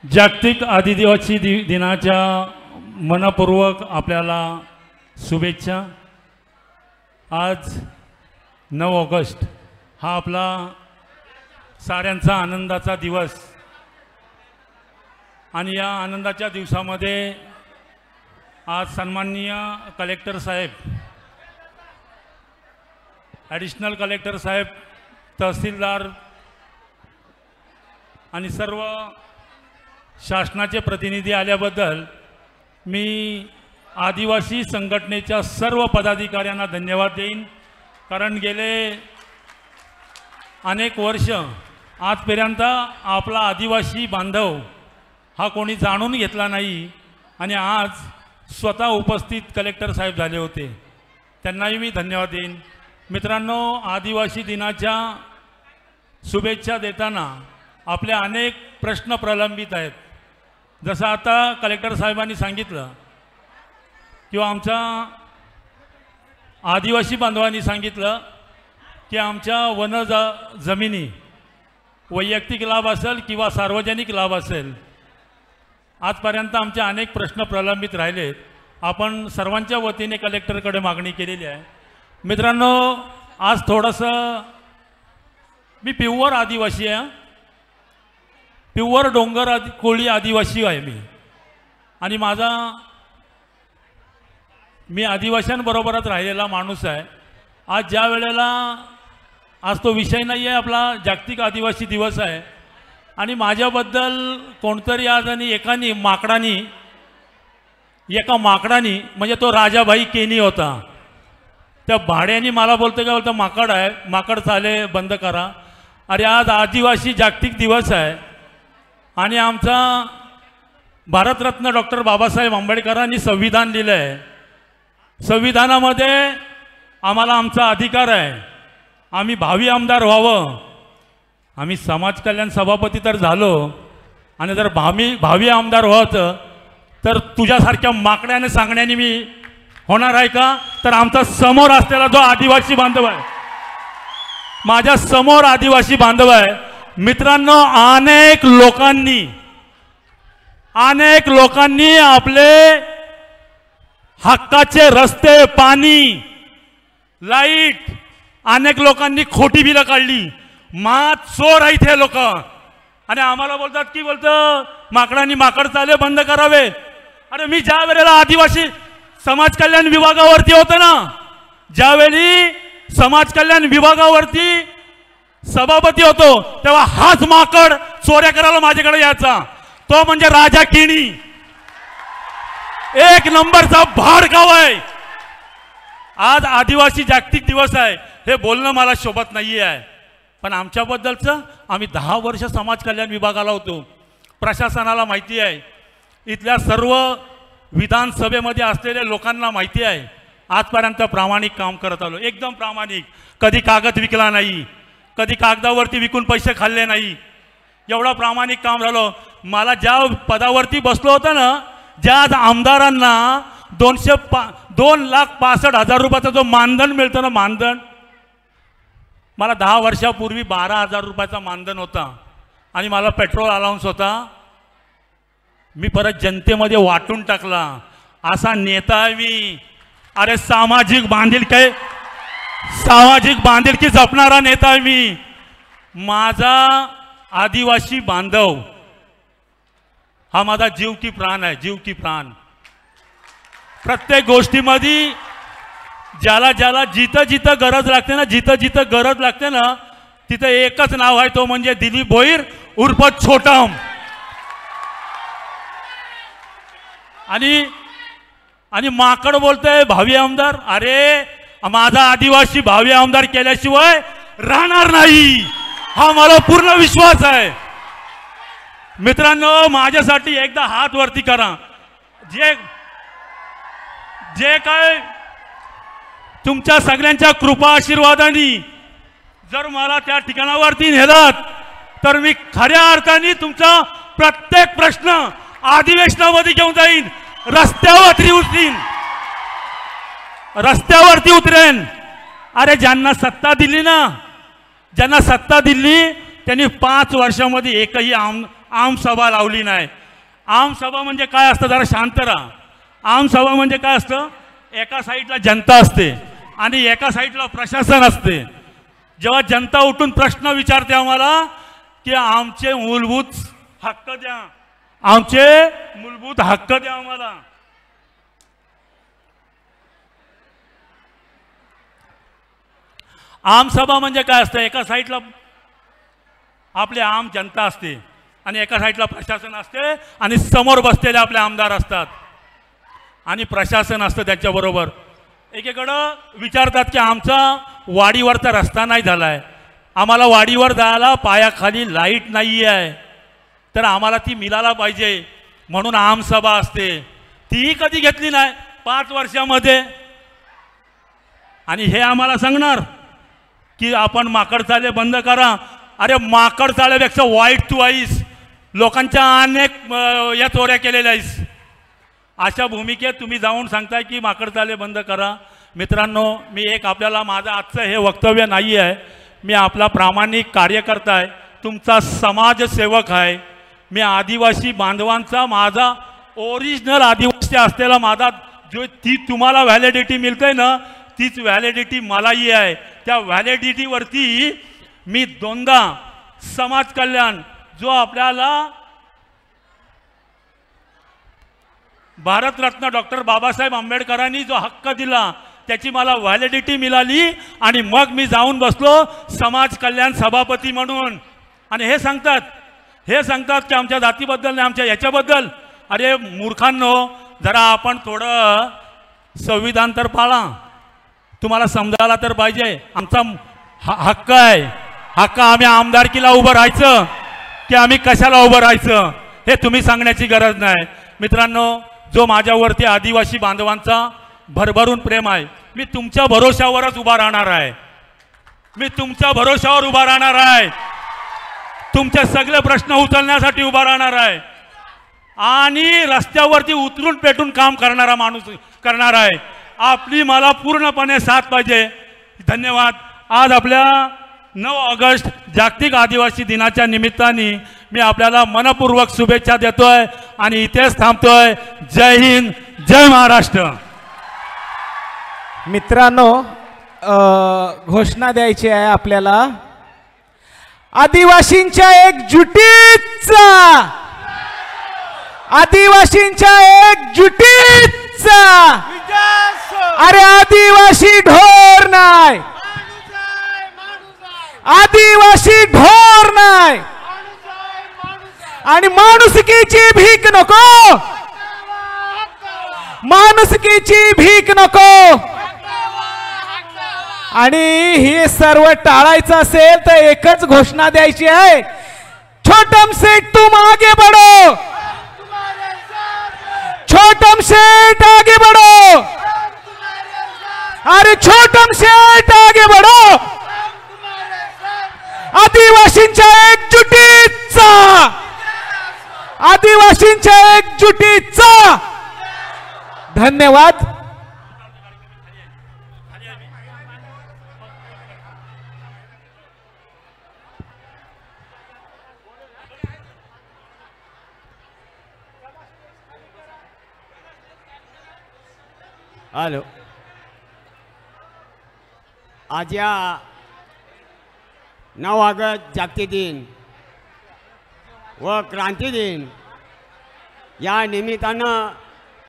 जागतिक आदिवासी दिनाच्या मनपूर्वक आपल्याला शुभेच्छा। आज 9 ऑगस्ट हा आपला साऱ्यांचा आनंदाचा दिवस आणि या आनंदाच्या दिवसामध्ये आज सन्माननीय कलेक्टर साहेब, ॲडिशनल कलेक्टर साहेब, तहसीलदार आणि सर्व शासनाचे प्रतिनिधी आल्याबद्दल मी आदिवासी संघटनेच्या सर्व पदाधिकाऱ्यांना धन्यवाद देईन। कारण गेले अनेक वर्ष आजपर्यंत आपला आदिवासी बांधव हा कोणी जाणून घेतला नाही आणि आज स्वतः उपस्थित कलेक्टर साहेब झाले होते, त्यांनाही मी धन्यवाद देईन। मित्रांनो, आदिवासी दिनाच्या शुभेच्छा देताना आपले अनेक प्रश्न प्रलंबित आहेत। जसं आता कलेक्टर साहेबांनी सांगितलं किंवा आमच्या आदिवासी बांधवांनी सांगितलं की आमच्या वन जमिनी वैयक्तिक लाभ असेल किंवा सार्वजनिक लाभ असेल, आजपर्यंत आमचे अनेक प्रश्न प्रलंबित राहिलेत। आपण सर्वांच्या वतीने कलेक्टरकडे मागणी केलेली आहे। मित्रांनो, आज थोडंसं मी प्युअर आदिवासी आहे, प्युअर डोंगर कोळी आदिवासी आहे मी, आणि मी आदिवासींबरोबरच राहिलेला माणूस आहे। आज ज्या वेळेला आज तो विषय नाही आहे, आपला जागतिक आदिवासी दिवस आहे, आणि माझ्याबद्दल कोणतरी आज आणि एका माकडानी म्हणजे तो राजाभाई केनी होता, त्या भाड्याने मला बोलतो का, बोलतो माकड आहे, माकड चाले बंद करा। अरे आज आदिवासी जागतिक दिवस आहे आणि आमचा भारतरत्न डॉक्टर बाबासाहेब आंबेडकरांनी संविधान लिहिलं आहे। संविधानामध्ये आम्हाला आमचा अधिकार आहे, आम्ही भावी आमदार व्हावं। आम्ही समाज कल्याण सभापती तर झालो, आणि जर भावी आमदार व्हायचं तर तुझ्यासारख्या माकड्याने सांगण्याने मी होणार आहे का? तर आमचा समोर असलेला जो आदिवासी बांधव आहे, माझ्या समोर आदिवासी बांधव आहे। मित्रांनो, अनेक लोकांनी आपले हक्काचे रस्ते, पाणी, लाईट, अनेक लोकांनी खोटी बिलं काढली। चोर आहेत हे लोक, आणि आम्हाला बोलतात की माकडांनी माकड चाले बंद करावे। अरे मी ज्या वेळेला आदिवासी समाज कल्याण विभागावरती होतो ना, ज्यावेळी समाज कल्याण विभागावरती सभापती होतो, तेव्हा हाच माकड चोऱ्या करायला माझ्याकडे यायचा, तो म्हणजे राजा केणी, एक नंबरचा भाडकाव आहे। आज आदिवासी जागतिक दिवस आहे, हे बोलणं मला शोभत नाही आहे, पण आमच्याबद्दलचं आम्ही 10 वर्ष समाज कल्याण विभागाला होतो। प्रशासनाला माहिती आहे, इथल्या सर्व विधानसभेमध्ये असलेल्या लोकांना माहिती आहे, आजपर्यंत प्रामाणिक काम करत आलो, एकदम प्रामाणिक। कधी कागद विकला नाही, कधी कागदावरती विकून पैसे खाल्ले नाही, एवढा प्रामाणिक काम झालं। मला ज्या पदावरती बसलो होतं ना, ज्या आमदारांना 2,65,000 रुपयाचा जो मानधन मिळतं ना, मानधन, मला 10 वर्षापूर्वी 12,000 रुपयाचा मानधन होता, आणि मला पेट्रोल अलाउन्स होता। मी परत जनतेमध्ये वाटून टाकला, असा नेता आहे मी। अरे सामाजिक बांधिलकी जपणारा नेता आहे मी। माझा आदिवासी बांधव हा माझा जीव की प्राण आहे, जीव की प्राण। प्रत्येक गोष्टीमध्ये ज्याला जिथं गरज लागते ना, जिथं गरज लागते ना, तिथं एकच नाव आहे, तो म्हणजे दिलीप भोईर उर्फ छोटम। आणि माकड बोलतोय भावी आमदार। अरे माझा आदिवासी भावी आमदार केल्याशिवाय राहणार नाही, हा मला पूर्ण विश्वास आहे। मित्रांनो, माझ्यासाठी एकदा हात वरती करा। जे काय तुमच्या सगळ्यांच्या कृपा आशीर्वादाने जर मला त्या ठिकाणावरती नेलात, तर मी खऱ्या अर्थाने तुमचा प्रत्येक प्रश्न अधिवेशनामध्ये घेऊन जाईन, रस्त्यावरती उतरेन। अरे ज्यांना सत्ता दिली त्यांनी 5 वर्षामध्ये एकही आमसभा लावली नाही. आमसभा म्हणजे काय असतं, जरा शांत राहा. आमसभा म्हणजे काय असतं, एका साईडला जनता असते आणि एका साईडला प्रशासन असते. जेव्हा जनता उठून प्रश्न विचारते आम्हाला की आमचे मूलभूत हक्क द्या, आमचे मूलभूत हक्क द्या आम्हाला, आमसभा म्हणजे काय असतं, एका साईडला आपली आम जनता असते आणि एका साईडला प्रशासन असते आणि समोर बसलेले आपले आमदार असतात आणि प्रशासन असतं त्याच्याबरोबर. एकीकडं विचारतात की आमचा वाडीवरचा रस्ता नाही झाला आहे, आम्हाला वाडीवर जायला पायाखाली लाईट नाही आहे, तर आम्हाला ती मिळायला पाहिजे, म्हणून आमसभा असते. तीही कधी घेतली नाही 5 वर्षामध्ये. आणि हे आम्हाला सांगणार की आपण माकड चाले बंद करा. अरे माकड चाल्यापेक्षा वाईट तू आहेस, लोकांच्या अनेक या चोऱ्या केलेल्या आहेस. अशा भूमिकेत तुम्ही जाऊन सांगताय की माकड चाले बंद करा. मित्रांनो, मी एक आपल्याला माझं आजचं हे वक्तव्य नाही आहे, मी आपला प्रामाणिक कार्यकर्ता आहे, तुमचा समाजसेवक आहे. मी आदिवासी बांधवांचा, माझा ओरिजिनल आदिवासी असलेला माझा जो ती तुम्हाला व्हॅलिडिटी मिळते ना, तीच व्हॅलिडिटी मलाही आहे. त्या व्हॅलिडिटीवरती मी 2दा समाज कल्याण जो आपल्याला भारतरत्न डॉक्टर बाबासाहेब आंबेडकरांनी जो हक्क दिला त्याची मला व्हॅलिडिटी मिळाली आणि मग मी जाऊन बसलो समाज कल्याण सभापती म्हणून. आणि हे सांगतात की आमच्या जातीबद्दल नाही, आमच्या याच्याबद्दल. अरे मूर्खांनो, जरा आपण थोडं संविधान तर पाळा, तुम्हाला समजायला तर पाहिजे. आमचा हक्क आहे, हक्क आम्ही आमदारकीला उभं राहायचं की आम्ही कशाला उभं राहायचं हे तुम्ही सांगण्याची गरज नाही. मित्रांनो, जो माझ्यावरती आदिवासी बांधवांचा भरभरून प्रेम आहे, मी तुमच्या भरोशावरच उभा राहणार आहे, मी तुमच्या भरोशावर उभा राहणार आहे, तुमचे सगळे प्रश्न उचलण्यासाठी उभा राहणार आहे आणि रस्त्यावरती उतरून पेटून काम करणारा माणूस करणार आहे. आपली मला पूर्णपणे साथ पाहिजे. धन्यवाद. आज आपल्या 9 ऑगस्ट जागतिक आदिवासी दिनाच्या निमित्ताने मी आपल्याला मनपूर्वक शुभेच्छा देतोय आणि इथेच थांबतोय. जय हिंद, जय महाराष्ट्र. मित्रांनो, घोषणा द्यायची आहे आपल्याला. आदिवासींच्या एकजुटीचा, आदिवासींच्या एकजुटीचा. अरे आदिवासी ढोर नाही, आदिवासी ढोर नाही आणि माणुसकीची भीक नको, माणुसकीची भीक नको. आणि हे सर्व टाळायचं असेल तर एकच घोषणा द्यायची आहे. छोटम सेठ तुम आगे बढ़ो, छोटम सेठ आगे बढ़ो, अरे छोटम सेठ आगे बढ़ो. आदिवासींच्या एकजुटीचा, आदिवासींच्या एकजुटीचा. धन्यवाद. हॅलो. आज या 9 ऑगस्ट जागतिक दिन व क्रांती दिन या निमित्तानं